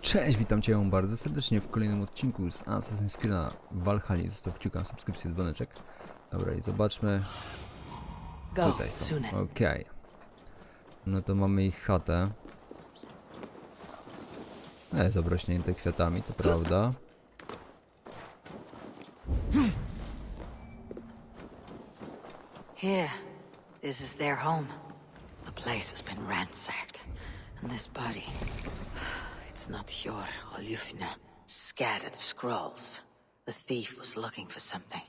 Cześć, witam Cię bardzo serdecznie w kolejnym odcinku z Assassin's Creed'a Valhalla. Zostaw kciuka, subskrypcję, dzwoneczek. Dobra, i zobaczmy. Tutaj są. Okej. No to mamy ich chatę. Jest obrośnięte kwiatami, to prawda. Here, this is their home. The place has been ransacked, and this body, it's not GÓRЬ or Ljufna. Scattered scrolls. The thief was looking for something.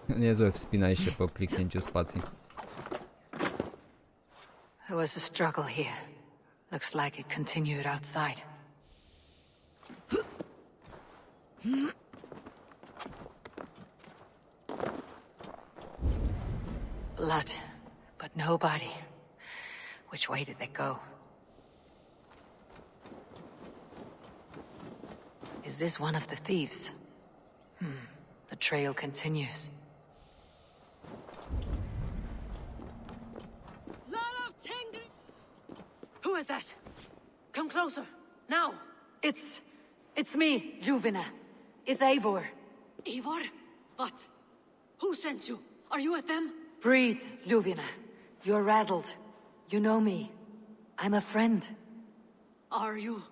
Niezłe wspinaj się po kliknięciu spacji. There was a struggle here. Looks like it continued outside. Blood, but no body. Which way did they go? Is this one of the thieves? The trail continues. Who is that? Come closer, now. It's me, Ljuvina. It's Eivor. Eivor? What? Who sent you? Are you with them? Breathe, Ljuvina. You're rattled. You know me. I'm a friend. Are you?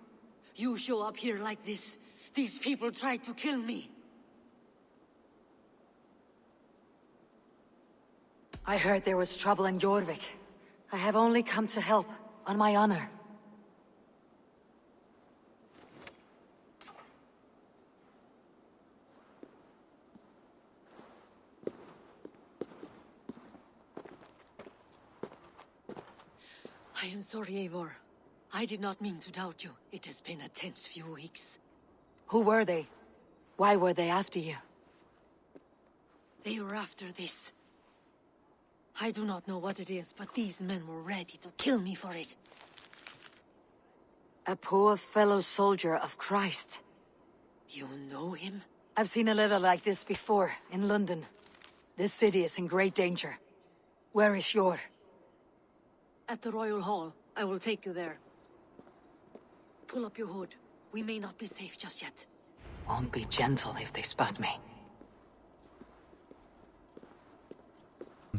You show up here like this. These people tried to kill me. I heard there was trouble in Jorvik. I have only come to help, on my honor. I am sorry, Eivor. I did not mean to doubt you. It has been a tense few weeks. Who were they? Why were they after you? They were after this. I do not know what it is, but these men were ready to kill me for it. A poor fellow soldier of Christ. You know him? I've seen a letter like this before, in London. This city is in great danger. Where is Jór? At the Royal Hall. I will take you there. Pull up your hood. We may not be safe just yet. Won't be gentle if they spot me.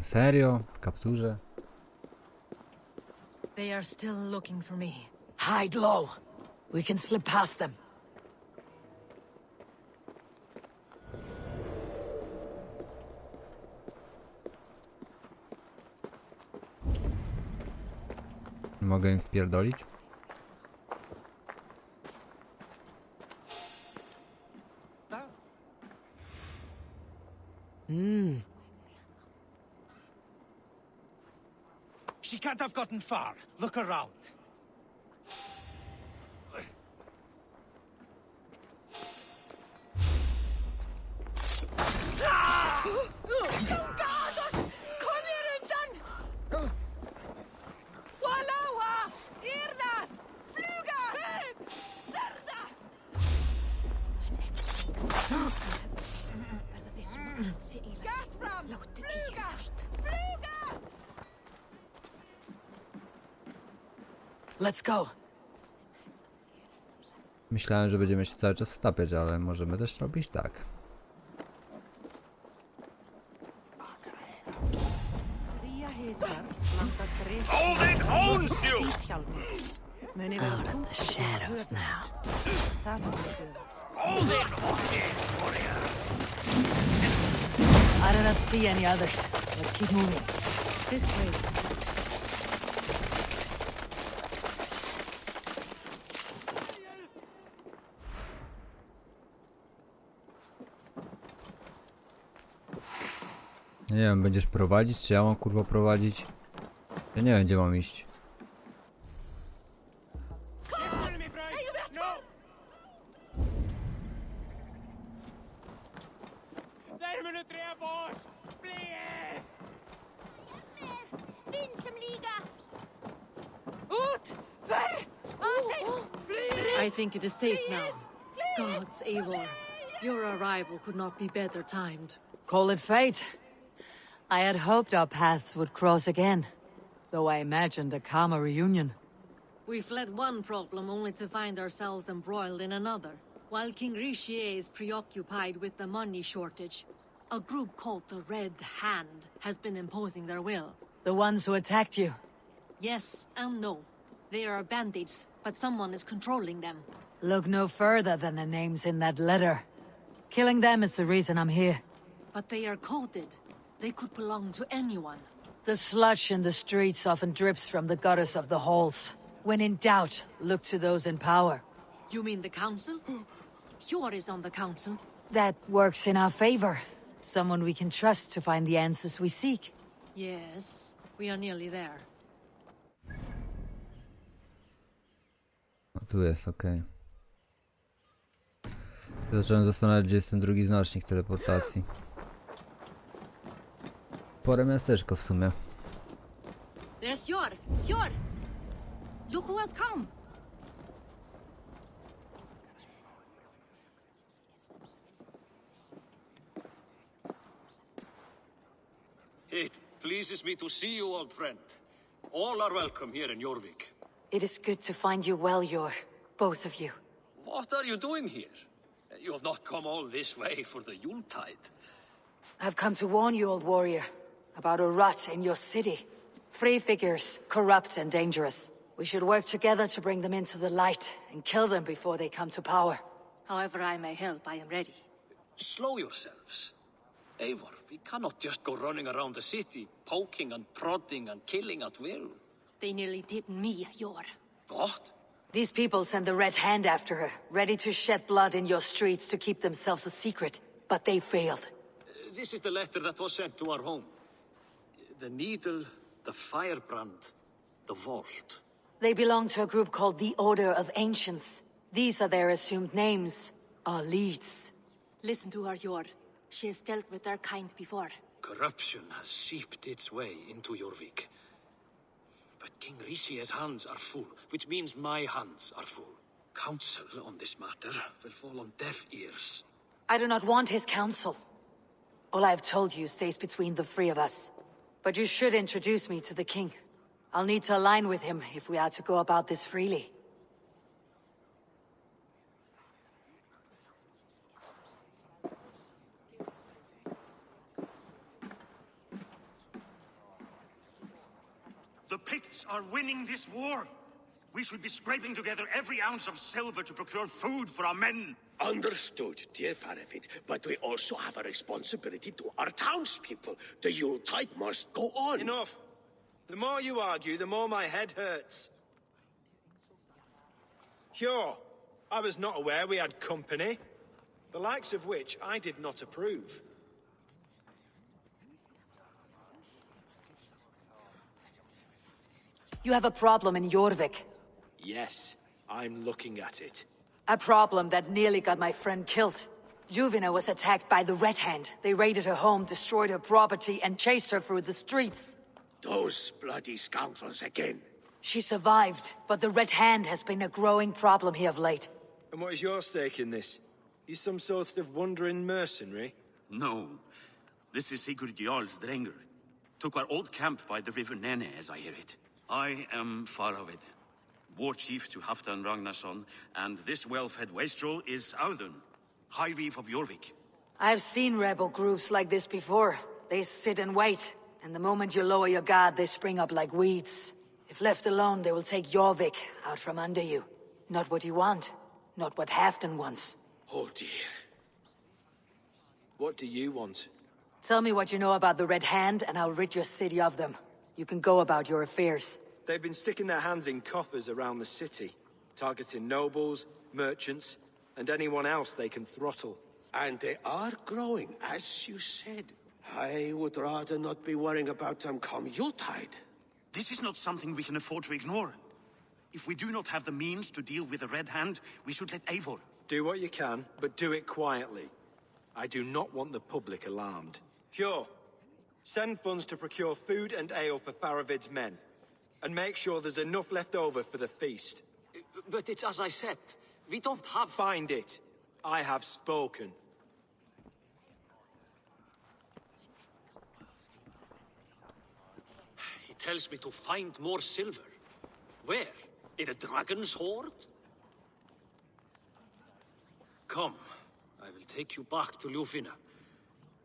Serio? W kapturze? They are still looking for me. Hide low. We can slip past them. Mogę im wpierdolić? She can't have gotten far. Look around. Let's go. Myślałem, że będziemy się cały czas wtapiać, ale możemy też robić tak. Holding owns you! Out of the shadows now. Holding warrior! I do not see any others. Let's keep moving. This way. Nie wiem, będziesz prowadzić, czy ja mam kurwa prowadzić? Ja nie wiem, gdzie mam iść. I think it is safe now. Gods, Eivor. Your arrival could not be better timed. Call it fate. I had hoped our paths would cross again, though I imagined a calmer reunion. We fled one problem only to find ourselves embroiled in another. While King Richier is preoccupied with the money shortage, a group called the Red Hand has been imposing their will. The ones who attacked you. Yes and no. They are bandits, but someone is controlling them. Look no further than the names in that letter. Killing them is the reason I'm here. But they are coded. They could belong to anyone. The sludge in the streets often drips from the gutters of the halls. When in doubt, look to those in power. You mean the council? Hjor is on the council. That works in our favor. Someone we can trust to find the answers we seek. Yes, we are nearly there. O, tu jest, okej. Zacząłem zastanawiać, gdzie jest ten drugi znacznik teleportacji. Pore miasteczko w sumie. There's Hjor! Hjor! Look who has come! It pleases me to see you, old friend. All are welcome here in Jorvik. It is good to find you well, Hjor. Both of you. What are you doing here? You have not come all this way for the Yuletide. I've come to warn you, old warrior, about a rot in your city. Free figures, corrupt and dangerous. We should work together to bring them into the light and kill them before they come to power. However I may help, I am ready. Slow yourselves. Eivor, we cannot just go running around the city, poking and prodding and killing at will. They nearly did me, Hjor. What? These people sent the Red Hand after her, ready to shed blood in your streets to keep themselves a secret. But they failed. This is the letter that was sent to our home. The needle, the firebrand, the vault. They belong to a group called the Order of Ancients. These are their assumed names, our leads. Listen to her, Hjor. She has dealt with their kind before. Corruption has seeped its way into Jorvik. But King Richier's hands are full, which means my hands are full. Counsel on this matter will fall on deaf ears. I do not want his counsel. All I have told you stays between the three of us. But you should introduce me to the king. I'll need to align with him if we are to go about this freely. The Picts are winning this war. We should be scraping together every ounce of silver to procure food for our men. Understood, dear Faravid, but we also have a responsibility to our townspeople. The Yuletide must go on. Enough. The more you argue, the more my head hurts. Hjor, I was not aware we had company, the likes of which I did not approve. You have a problem in Jorvik. Yes, I'm looking at it. A problem that nearly got my friend killed. Juvina was attacked by the Red Hand. They raided her home, destroyed her property, and chased her through the streets. Those bloody scoundrels again. She survived, but the Red Hand has been a growing problem here of late. And what is your stake in this? You some sort of wandering mercenary? No. This is Sigurd Jarl's Drenger. Took our old camp by the river Nene, as I hear it. I am Faravid, war chief to Halfdan Ragnarsson, and this well-fed wastrel is Audun, High Reeve of Jorvik. I've seen rebel groups like this before. They sit and wait, and the moment you lower your guard, they spring up like weeds. If left alone, they will take Jorvik out from under you. Not what you want, not what Halfdan wants. Oh dear. What do you want? Tell me what you know about the Red Hand, and I'll rid your city of them. You can go about your affairs. They've been sticking their hands in coffers around the city, targeting nobles, merchants, and anyone else they can throttle. And they are growing, as you said. I would rather not be worrying about them come Yuletide. This is not something we can afford to ignore. If we do not have the means to deal with the Red Hand, we should let Eivor. Do what you can, but do it quietly. I do not want the public alarmed. Hjor, send funds to procure food and ale for Faravid's men. And make sure there's enough left over for the feast. But it's as I said, we don't have... Find it. I have spoken. He tells me to find more silver. Where? In a dragon's hoard? Come, I will take you back to Ljufina.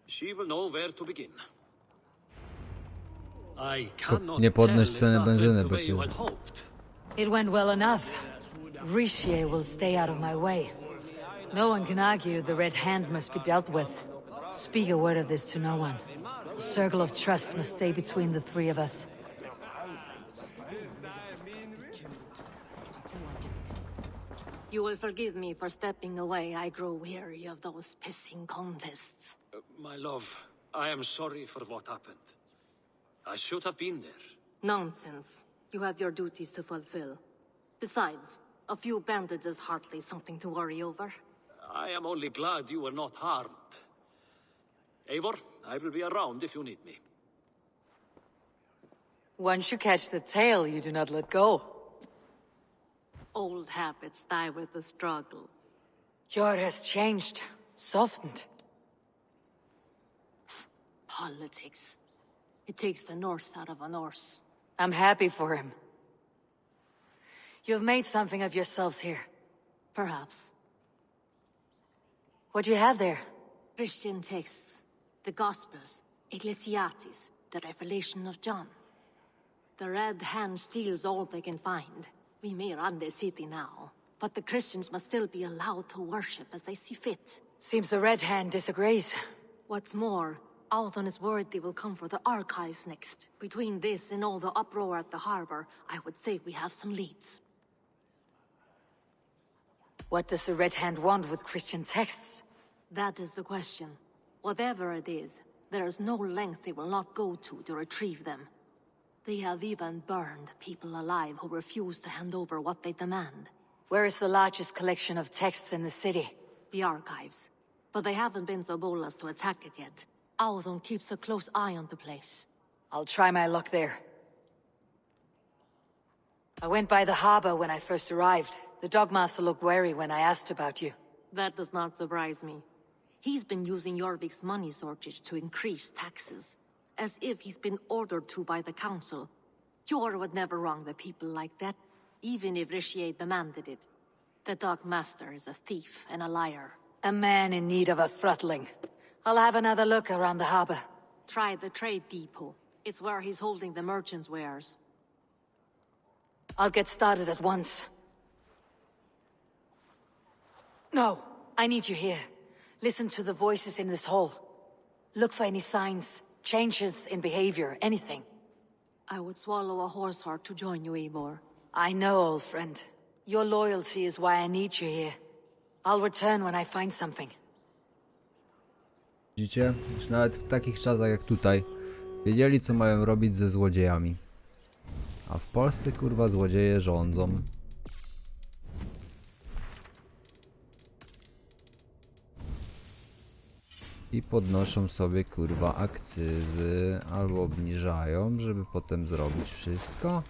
She will know where to begin. I cannot nie podnoś tell if ceny that benzyny, went the bo way ci... you had hoped. It went well enough. Richier will stay out of my way. No one can argue the Red Hand must be dealt with. Speak a word of this to no one. A circle of trust must stay between the three of us. You will forgive me for stepping away. I grow weary of those pissing contests. My love, I am sorry for what happened. I should have been there. Nonsense. You have your duties to fulfill. Besides, a few bandits is hardly something to worry over. I am only glad you were not harmed. Eivor, I will be around if you need me. Once you catch the tail, you do not let go. Old habits die with the struggle. Gjord has changed, softened. Politics. It takes the Norse out of a Norse. I'm happy for him. You've made something of yourselves here. Perhaps. What do you have there? Christian texts, the Gospels, Ecclesiastes, the Revelation of John. The Red Hand steals all they can find. We may run the city now, but the Christians must still be allowed to worship as they see fit. Seems the Red Hand disagrees. What's more, Althon is worried they will come for the archives next. Between this and all the uproar at the harbor, I would say we have some leads. What does the Red Hand want with Christian texts? That is the question. Whatever it is, there is no length they will not go to retrieve them. They have even burned people alive who refuse to hand over what they demand. Where is the largest collection of texts in the city? The archives. But they haven't been so bold as to attack it yet. Althon keeps a close eye on the place. I'll try my luck there. I went by the harbor when I first arrived. The Dogmaster looked wary when I asked about you. That does not surprise me. He's been using Jorvik's money shortage to increase taxes. As if he's been ordered to by the council. Gjord would never wrong the people like that, even if Richier demanded it. The Dogmaster is a thief and a liar. A man in need of a throttling. I'll have another look around the harbor. Try the trade depot. It's where he's holding the merchants' wares. I'll get started at once. No, I need you here. Listen to the voices in this hall. Look for any signs, changes in behavior, anything. I would swallow a horse heart to join you, Eivor. I know, old friend. Your loyalty is why I need you here. I'll return when I find something. Widzicie? Już nawet w takich czasach jak tutaj wiedzieli, co mają robić ze złodziejami. A w Polsce, kurwa, złodzieje rządzą. I podnoszą sobie, kurwa, akcyzy, albo obniżają, żeby potem zrobić wszystko,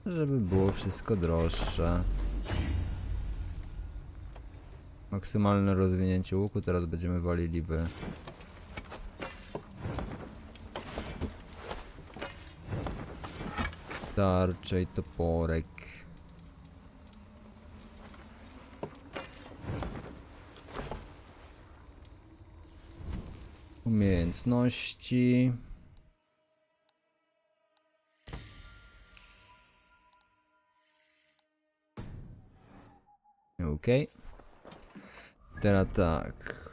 żeby było wszystko droższe. Maksymalne rozwinięcie łuku, teraz będziemy walili w... tarczę i toporek. Umiejętności. Okej. Teraz tak.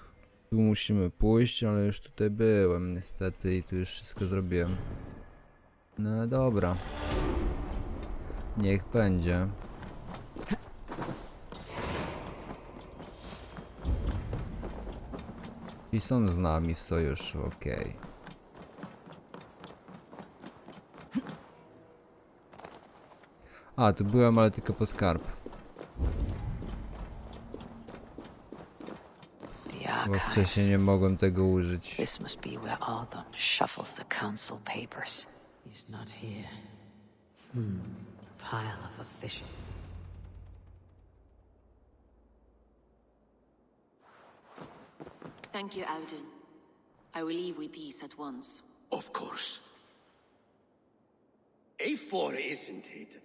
Tu musimy pójść, ale już tutaj byłem niestety i tu już wszystko zrobiłem. No dobra. Niech będzie. I są z nami w sojuszu, okej. A, tu byłem, ale tylko po skarb. Bo wcześniej nie mogłem tego użyć. This must be where Althon shuffles the council papers. He's not here. Pile of official. Thank you, Audun. I will leave with these at once. Of course. A4, isn't it?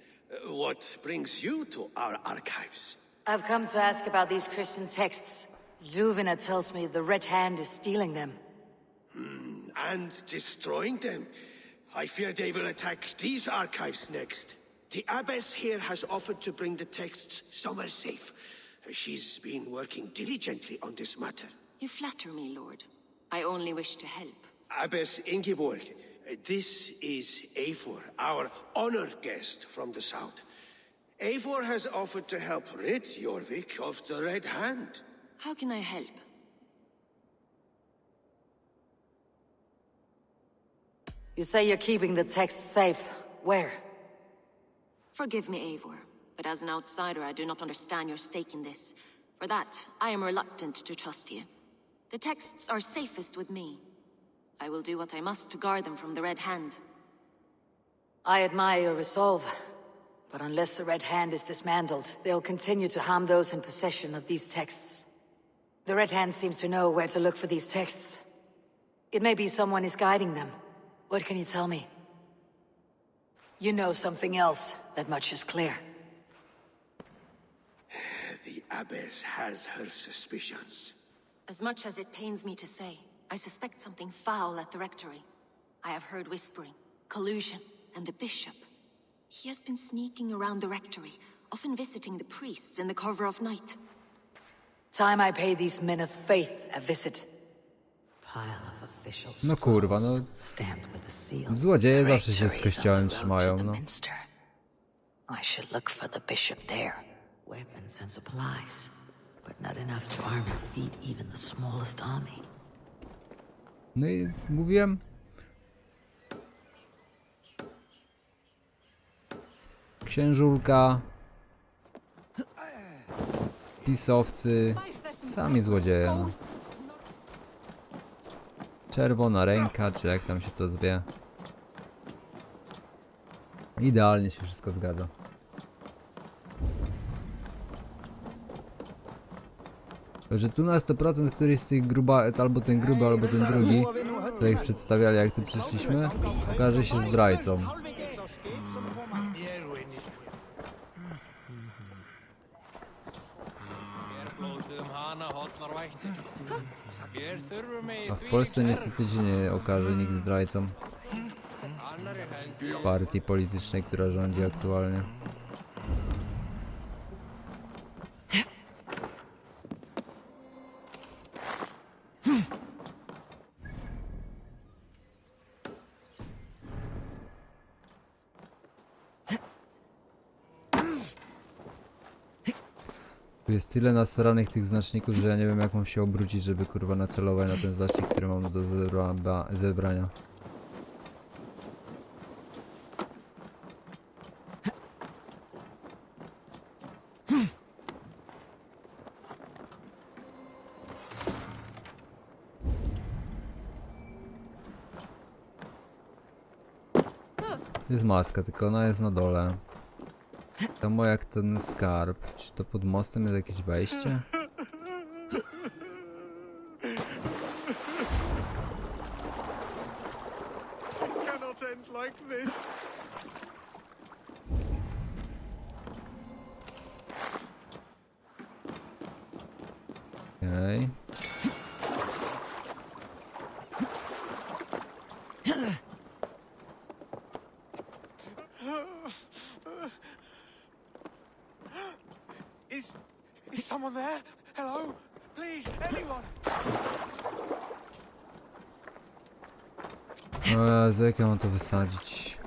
What brings you to our archives? I've come to ask about these Christian texts. Luvina tells me the Red Hand is stealing them. And destroying them. I fear they will attack these archives next. The abbess here has offered to bring the texts somewhere safe. She's been working diligently on this matter. You flatter me, Lord. I only wish to help. Abbess Ingeborg, this is Eivor, our honored guest from the south. Eivor has offered to help rid Jorvik of the Red Hand. How can I help? You say you're keeping the texts safe. Where? Forgive me, Eivor, but as an outsider, I do not understand your stake in this. For that, I am reluctant to trust you. The texts are safest with me. I will do what I must to guard them from the Red Hand. I admire your resolve, but unless the Red Hand is dismantled, they'll continue to harm those in possession of these texts. The Red Hand seems to know where to look for these texts. It may be someone is guiding them. What can you tell me? You know something else. That much is clear. The abbess has her suspicions. As much as it pains me to say, I suspect something foul at the rectory. I have heard whispering, collusion, and the bishop. He has been sneaking around the rectory, often visiting the priests in the cover of night. Time I pay these men of faith a visit. Pile of official No kurwa, no. stamped with a seal. Złodzieje zawsze się z kościołem trzymają, no. I should look for the bishop there. Weapons and supplies, but not enough to arm and feed even the smallest army. No i mówiłem. Księżulka. Pisowcy. Sami złodzieje, no. Czerwona ręka, czy jak tam się to zwie. Idealnie się wszystko zgadza. Że tu na 100% któryś z tych albo ten gruby, albo ten drugi, co ich przedstawiali jak tu przyszliśmy, okaże się zdrajcą. A w Polsce niestety się nie okaże nikt zdrajcą partii politycznej, która rządzi aktualnie. Tu jest tyle nasranych tych znaczników, że ja nie wiem jak mam się obrócić, żeby kurwa nacelować na ten znacznik, który mam do zebrania. Jest maska, tylko ona jest na dole. Tam jak ten skarb. Czy to pod mostem jest jakieś wejście? Cannot end like this. Okej. Is someone there? Hello? Please, anyone? O Jezu, jak ja mam to wysadzić?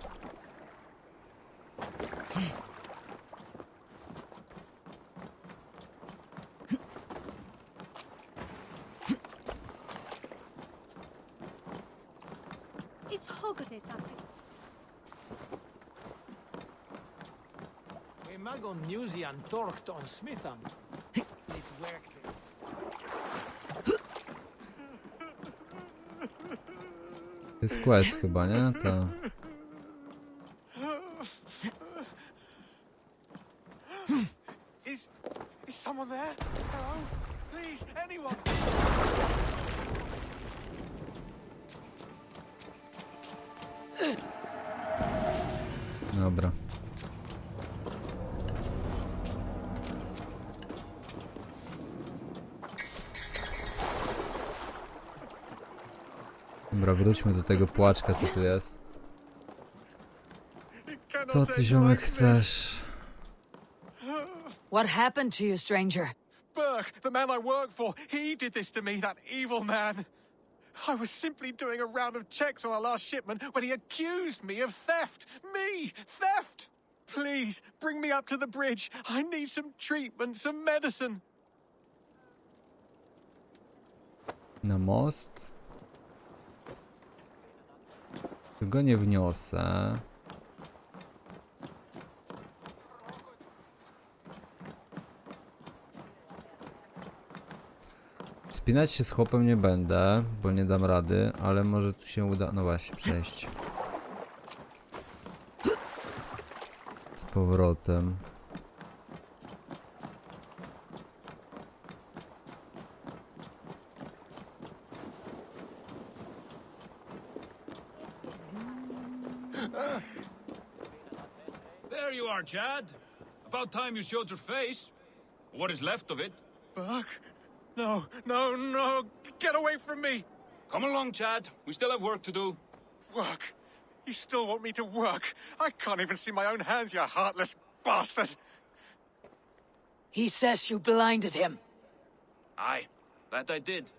It's hogget nothing. We mag on Newsian torcht on Smithan. This werkt. To jest quest chyba, nie? To... Is someone there? Hello? Please, anyone? Dobra. Dobra, wróćmy do tego płaczka, co tu jest. Co ty, ziomek, chcesz? What happened to you, stranger? Burke, the man I work for, he did this to me, that evil man. I was simply doing a round of checks on our last shipment when he accused me of theft. Me! Theft! Please, bring me up to the bridge. I need some treatment, some medicine. Na most? Go nie wniosę. Wspinać się z chłopem nie będę, bo nie dam rady, ale może tu się uda, no właśnie, przejść. Z powrotem. There you are, Chad. About time you showed your face. What is left of it? Burke? No, no, no. Get away from me. Come along, Chad. We still have work to do. Work? You still want me to work? I can't even see my own hands, you heartless bastard. He says you blinded him. Aye, that I did.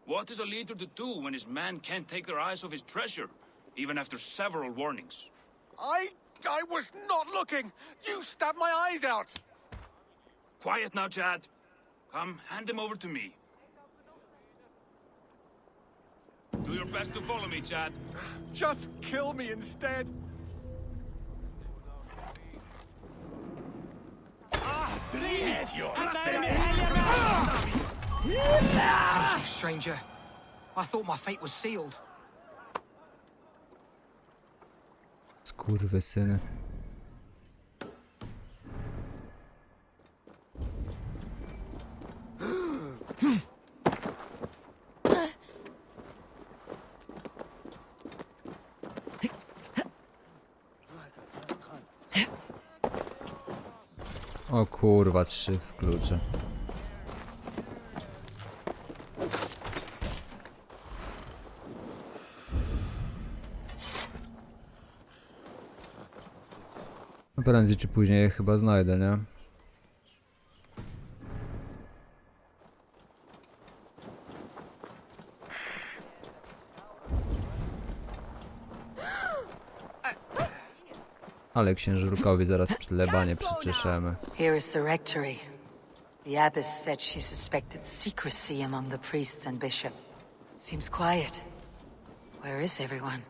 What is a leader to do when his men can't take their eyes off his treasure, even after several warnings? I was not looking. You stabbed my eyes out. Quiet now, Chad. Come, hand him over to me. Do your best to follow me, Chad. Just kill me instead. Thank you, stranger. I thought my fate was sealed. Skurwysyny. O kurwa, 3 klucze. No prędzej czy później je chyba znajdę, nie? Ale księżurkowi zaraz plebanie przyczeszemy. Here is the rectory. The abbess said she suspected secrecy among the priests and bishop. Seems quiet. Where is everyone?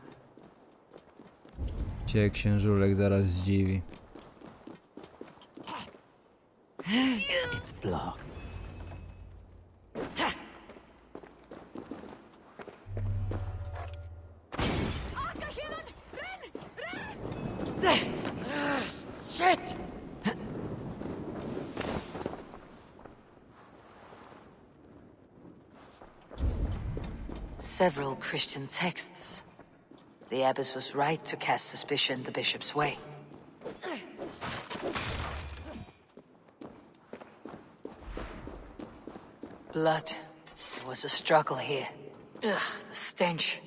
Cię księżurek zaraz zdziwi. It's blocked. Shit! Several Christian texts. The abbess was right to cast suspicion the bishop's way. Blood. There was a struggle here. Ugh, the stench.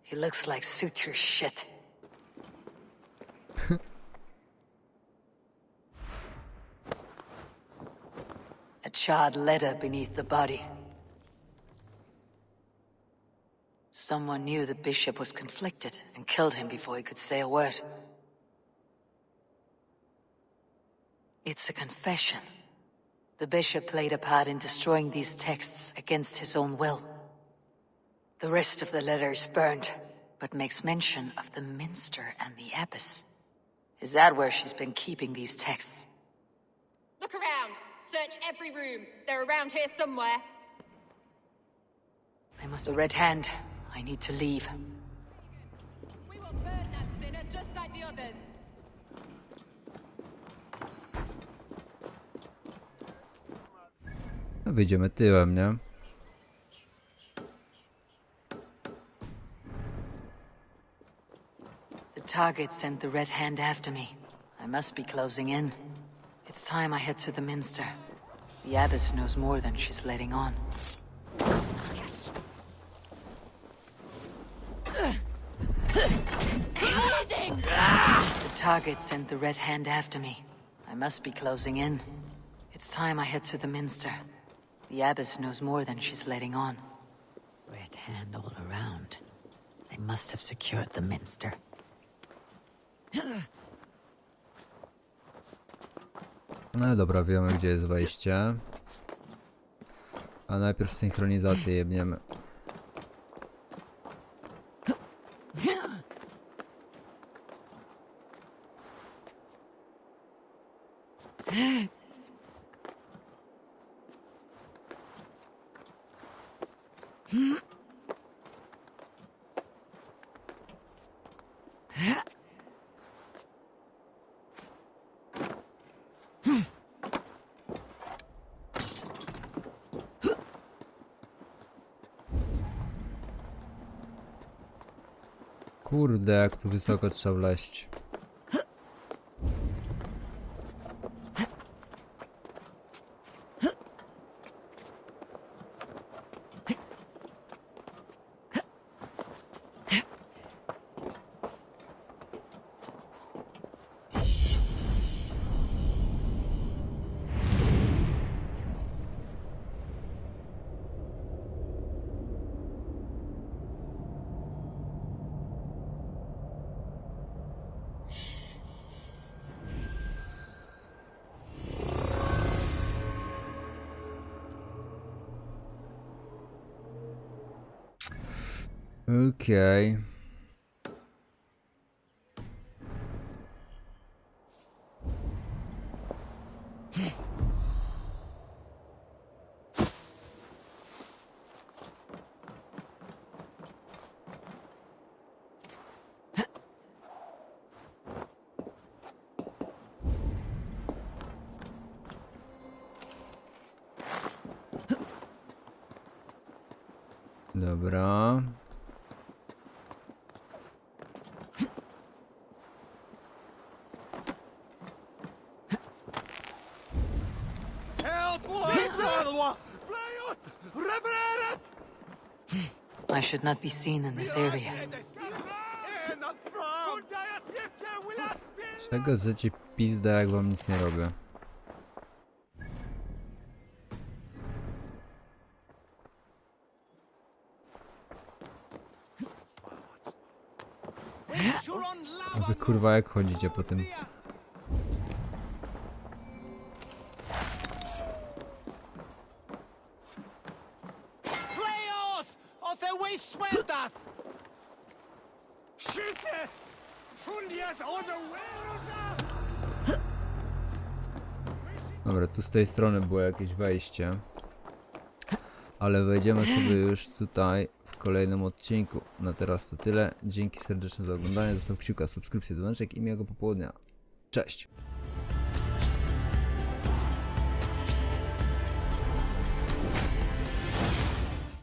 He looks like suture shit. A charred letter beneath the body. Someone knew the bishop was conflicted and killed him before he could say a word. It's a confession. The bishop played a part in destroying these texts against his own will. The rest of the letter is burned, but makes mention of the minster and the abbess. Is that where she's been keeping these texts? Look around. Search every room. They're around here somewhere. I must... The Red Hand. I need to leave. We will burn that sinner just like the others. No, wyjdziemy tyłem, nie? The target sent the Red Hand after me. I must be closing in. It's time I head to the Minster. The Abbess knows more than she's letting on. The target sent the Red Hand after me. I must be closing in. It's time I head to the Minster. The Abbess knows more than she's letting on. Red Hand all around. I must have secured the Minster. No dobra, wiemy gdzie jest wejście. A najpierw synchronizację jebniemy. Kurde, jak tu wysoko trzeba wleźć. Okej. Dobra. I should not be seen in this area. Czego życie pizda, jak wam nic nie robię? A wy kurwa jak chodzicie po tym? Dobra, tu z tej strony było jakieś wejście. Ale wejdziemy sobie już tutaj w kolejnym odcinku. Na teraz to tyle. Dzięki serdeczne za oglądanie. Zostaw kciuka, subskrypcję, dzwoneczek i miłego popołudnia. Cześć!